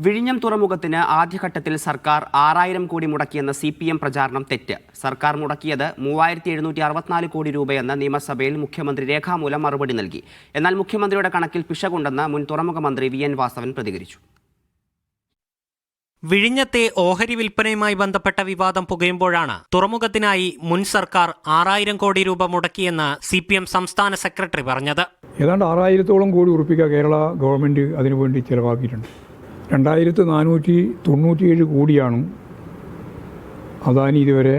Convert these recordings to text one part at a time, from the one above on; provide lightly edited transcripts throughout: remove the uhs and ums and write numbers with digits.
വിഴിഞ്ഞം തുറമുഖത്തിന് ആദ്യഘട്ടത്തിൽ സർക്കാർ 6000 കോടി മുടക്കിയെന്ന CPM പ്രചാരണം തെറ്റ്. സർക്കാർ മുടക്കിയത് 3764 കോടി രൂപയെന്ന് നിയമസഭയിൽ മുഖ്യമന്ത്രി രേഖാമൂലം മറുപടി നൽകി. എന്നാൽ മുഖ്യമന്ത്രിയുടെ കണക്കിൽ പിശകുണ്ടെന്ന് മുൻ തുറമുഖ മന്ത്രി VN വാസവൻ പ്രതികരിച്ചു. വിഴിഞ്ഞത്തെ ഓഹരി വിൽപ്പനയുമായി ബന്ധപ്പെട്ട വിവാദം പുകയുമ്പോഴാണ് തുറമുഖത്തിനായി മുൻ സർക്കാർ 6000 കോടി രൂപ മുടക്കിയെന്ന് CPM സംസ്ഥാന സെക്രട്ടറി പറഞ്ഞത്. ഏതാണ്ട് 6000-ഓളം കോടി ഉറുപ്പിക കേരള ഗവൺമെന്റ് അതിനുവേണ്ടി ചെലവാക്കിയിട്ടുണ്ട്. 2497 കോടിയാണ് അദാനി ഇതുവരെ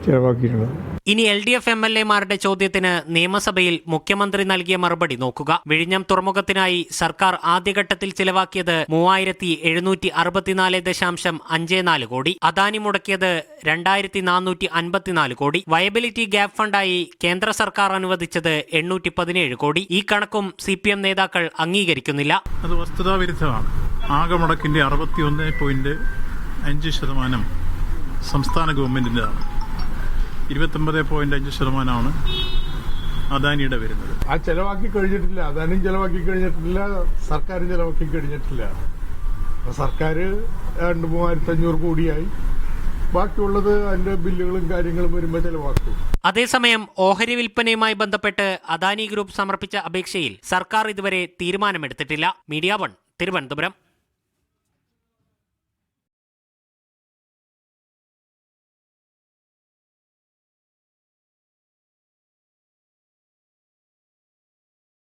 ചെലവാക്കിയിട്ടുള്ളത്. ഇനി LDF MLA-മാരുടെ ചോദ്യത്തിന് നിയമസഭയിൽ മുഖ്യമന്ത്രി നൽകിയ മറുപടി നോക്കുക. വിഴിഞ്ഞം തുറമുഖത്തിനായി സർക്കാർ ആദ്യഘട്ടത്തിൽ ചിലവാക്കിയത് 3764.54 കോടി. അദാനി മുടക്കിയത് 2454 കോടി. വയബിലിറ്റി ഗ്യാപ് ഫണ്ടായി കേന്ദ്ര സർക്കാർ അനുവദിച്ചത് 817 കോടി. ഈ കണക്കും CPM നേതാക്കൾ അംഗീകരിക്കുന്നില്ല. അത് വസ്തുതാവിരുദ്ധമാണ്. ആകെ മുടക്കിന്റെ 61.5% സംസ്ഥാന ഗവൺമെന്റിൻ്റെതാണ്. 29.5% അദാനിയുടെ വരുന്നത്. ആ ചെലവാക്കി കഴിഞ്ഞിട്ടില്ല, അദാനിയും ചെലവാക്കി കഴിഞ്ഞിട്ടില്ല, സർക്കാരും ചെലവാക്കി കഴിഞ്ഞിട്ടില്ല. സർക്കാർ 3500 കോടിയായി, ബാക്കിയുള്ളത് അതിന്റെ ബില്ലുകളും കാര്യങ്ങളും വരുമ്പോൾ ചെലവാക്കും. അതേസമയം ഓഹരി വിൽപ്പനയുമായി ബന്ധപ്പെട്ട് അദാനി ഗ്രൂപ്പ് സമർപ്പിച്ച അപേക്ഷയിൽ സർക്കാർ ഇതുവരെ തീരുമാനമെടുത്തിട്ടില്ല. മീഡിയ 1 തിരുവനന്തപുരം.